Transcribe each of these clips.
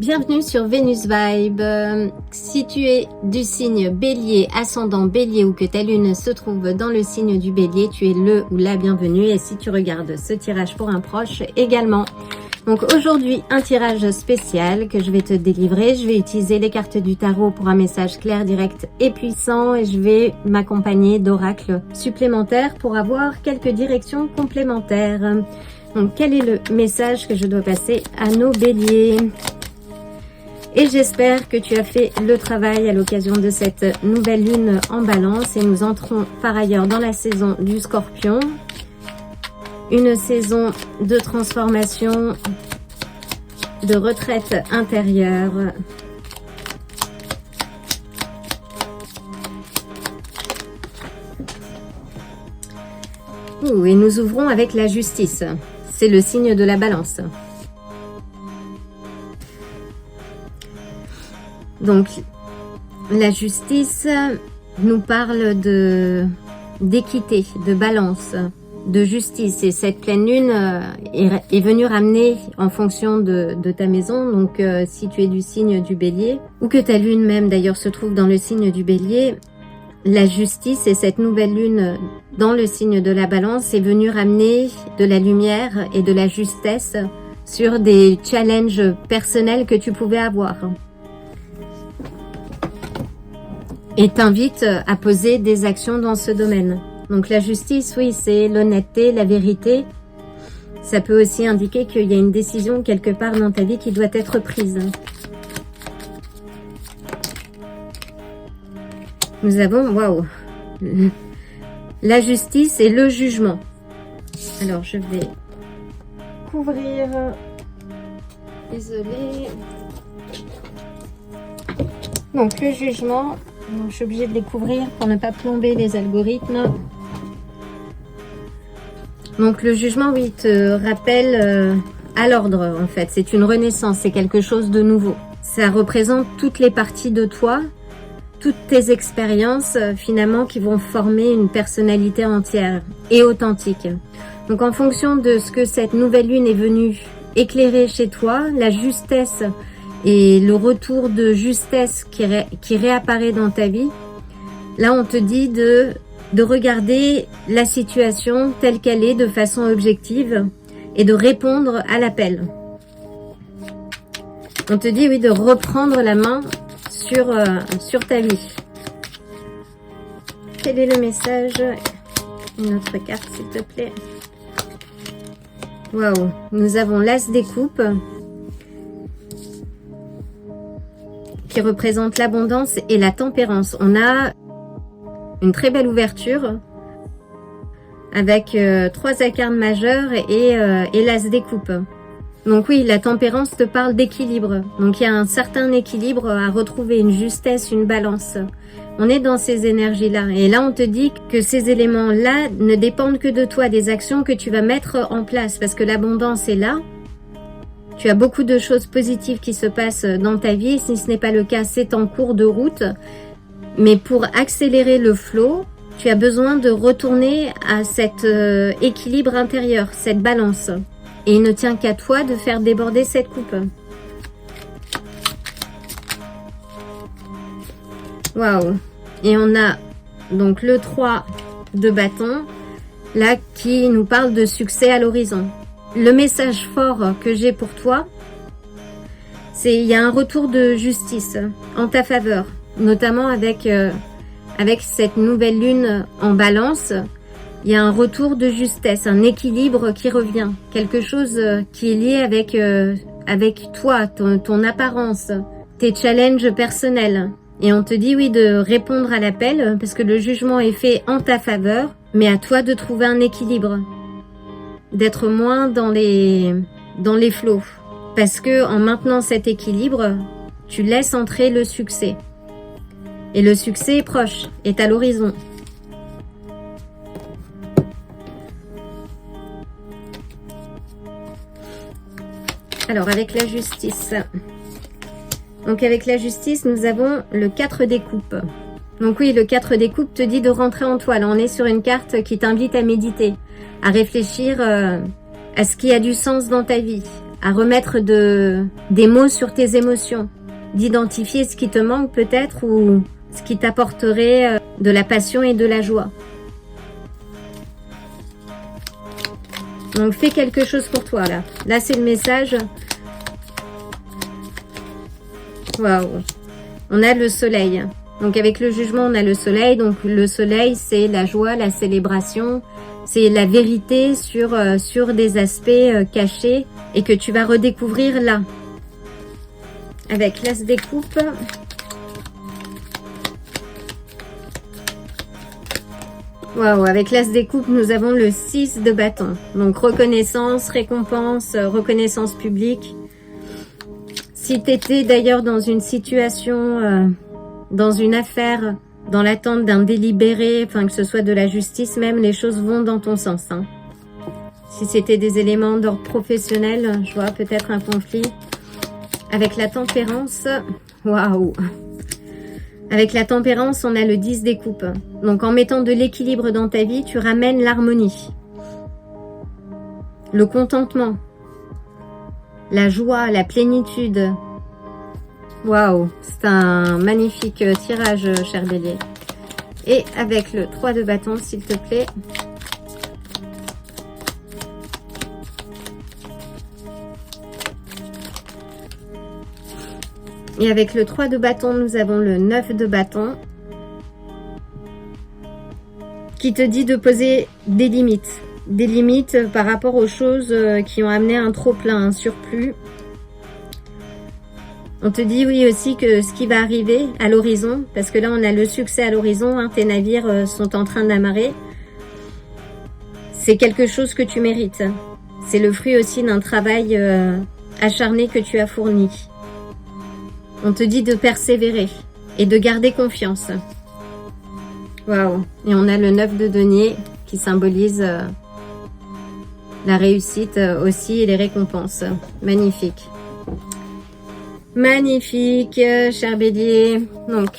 Bienvenue sur Venus Vibe. Si tu es du signe Bélier, ascendant Bélier ou que ta lune se trouve dans le signe du Bélier, tu es le ou la bienvenue. Et si tu regardes ce tirage pour un proche également. Donc aujourd'hui, un tirage spécial que je vais te délivrer. Je vais utiliser les cartes du tarot pour un message clair, direct et puissant. Et je vais m'accompagner d'oracles supplémentaires pour avoir quelques directions complémentaires. Donc quel est le message que je dois passer à nos béliers? Et j'espère que tu as fait le travail à l'occasion de cette nouvelle lune en balance. Et nous entrons par ailleurs dans la saison du scorpion. Une saison de transformation, de retraite intérieure. Et nous ouvrons avec la justice. C'est le signe de la balance. Donc, la justice nous parle d'équité, de balance, de justice. Et cette pleine lune est venue ramener en fonction de ta maison. Donc, si tu es du signe du Bélier, ou que ta lune même d'ailleurs se trouve dans le signe du Bélier, la justice et cette nouvelle lune dans le signe de la balance est venue ramener de la lumière et de la justesse sur des challenges personnels que tu pouvais avoir. Et t'invite à poser des actions dans ce domaine. Donc la justice, oui, c'est l'honnêteté, la vérité. Ça peut aussi indiquer qu'il y a une décision quelque part dans ta vie qui doit être prise. Nous avons, waouh, la justice et le jugement. Alors je vais couvrir, désolée. Donc le jugement, je suis obligée de les couvrir pour ne pas plomber les algorithmes. Donc le jugement, oui, te rappelle à l'ordre en fait. C'est une renaissance, c'est quelque chose de nouveau. Ça représente toutes les parties de toi, toutes tes expériences finalement qui vont former une personnalité entière et authentique. Donc en fonction de ce que cette nouvelle lune est venue éclairer chez toi, la justesse et le retour de justesse qui réapparaît dans ta vie, là on te dit de regarder la situation telle qu'elle est de façon objective et de répondre à l'appel. On te dit oui de reprendre la main sur ta vie. Quel est le message? Une autre carte s'il te plaît. Waouh, nous avons l'As des coupes qui représente l'abondance et la tempérance. On a une très belle ouverture avec 3 arcanes majeures et l'As des coupes. Donc oui, la tempérance te parle d'équilibre. Donc il y a un certain équilibre à retrouver, une justesse, une balance. On est dans ces énergies-là. Et là, on te dit que ces éléments-là ne dépendent que de toi, des actions que tu vas mettre en place. Parce que l'abondance est là. Tu as beaucoup de choses positives qui se passent dans ta vie. Si ce n'est pas le cas, c'est en cours de route. Mais pour accélérer le flow, tu as besoin de retourner à cet équilibre intérieur, cette balance. Et il ne tient qu'à toi de faire déborder cette coupe. Waouh! Et on a donc le 3 de bâton, là, qui nous parle de succès à l'horizon. Le message fort que j'ai pour toi, c'est il y a un retour de justice en ta faveur, notamment avec cette nouvelle lune en balance. Il y a un retour de justesse, un équilibre qui revient, quelque chose qui est lié avec toi, ton apparence, tes challenges personnels. Et on te dit oui de répondre à l'appel parce que le jugement est fait en ta faveur, mais à toi de trouver un équilibre, d'être moins dans les flots. Parce que en maintenant cet équilibre, tu laisses entrer le succès. Et le succès est proche, est à l'horizon. Alors avec la justice. Donc avec la justice, nous avons le 4 des coupes. Donc oui, le 4 des coupes te dit de rentrer en toi. Là, on est sur une carte qui t'invite à méditer, à réfléchir à ce qui a du sens dans ta vie, à remettre des mots sur tes émotions, d'identifier ce qui te manque peut-être ou ce qui t'apporterait de la passion et de la joie. Donc fais quelque chose pour toi là. Là c'est le message. Waouh. On a le soleil. Donc avec le jugement on a le soleil. Donc le soleil c'est la joie, la célébration. C'est la vérité sur des aspects cachés et que tu vas redécouvrir là. Avec l'as des coupes. Waouh, avec l'as des coupes, nous avons le 6 de bâton. Donc reconnaissance, récompense, reconnaissance publique. Si tu étais d'ailleurs dans une situation, dans une affaire, dans l'attente d'un délibéré, enfin que ce soit de la justice même, les choses vont dans ton sens. Hein. Si c'était des éléments d'ordre professionnel, je vois peut-être un conflit. Avec la tempérance, waouh! Avec la tempérance, on a le 10 des coupes. Donc en mettant de l'équilibre dans ta vie, tu ramènes l'harmonie, le contentement, la joie, la plénitude. Waouh, c'est un magnifique tirage, cher Bélier. Et avec le 3 de bâton, s'il te plaît. Et avec le 3 de bâton, nous avons le 9 de bâton qui te dit de poser des limites par rapport aux choses qui ont amené un trop-plein, un surplus. On te dit oui aussi que ce qui va arriver à l'horizon, parce que là on a le succès à l'horizon, hein, tes navires sont en train d'amarrer, c'est quelque chose que tu mérites. C'est le fruit aussi d'un travail acharné que tu as fourni. On te dit de persévérer et de garder confiance. Waouh! Et on a le 9 de denier qui symbolise la réussite aussi et les récompenses. Magnifique. Magnifique, cher Bélier. Donc,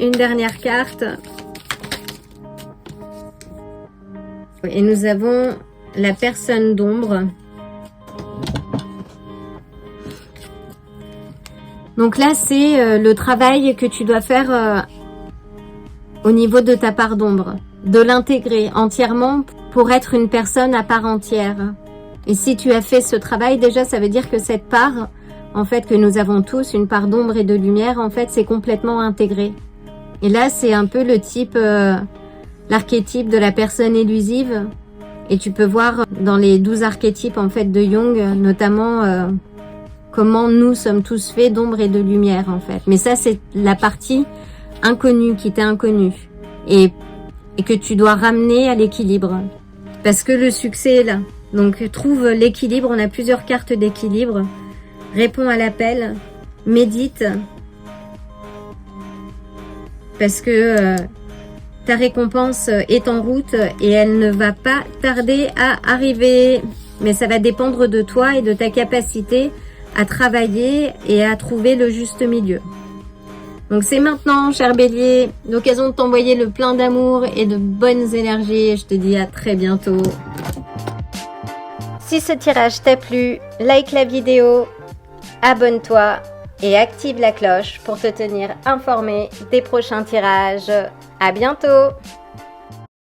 une dernière carte. Et nous avons la personne d'ombre. Donc là, c'est le travail que tu dois faire au niveau de ta part d'ombre. De l'intégrer entièrement pour être une personne à part entière. Et si tu as fait ce travail, déjà, ça veut dire que cette part, en fait, que nous avons tous, une part d'ombre et de lumière, en fait, c'est complètement intégré. Et là, c'est un peu le type, l'archétype de la personne élusive. Et tu peux voir dans les 12 archétypes, en fait, de Jung, notamment... comment nous sommes tous faits d'ombre et de lumière en fait. Mais ça c'est la partie inconnue qui t'est inconnue et que tu dois ramener à l'équilibre. Parce que le succès est là. Donc trouve l'équilibre, on a plusieurs cartes d'équilibre. Réponds à l'appel, médite. Parce que ta récompense est en route et elle ne va pas tarder à arriver. Mais ça va dépendre de toi et de ta capacité à travailler et à trouver le juste milieu. Donc c'est maintenant, cher Bélier, l'occasion de t'envoyer le plein d'amour et de bonnes énergies. Je te dis à très bientôt. Si ce tirage t'a plu, like la vidéo, abonne-toi et active la cloche pour te tenir informé des prochains tirages. À bientôt!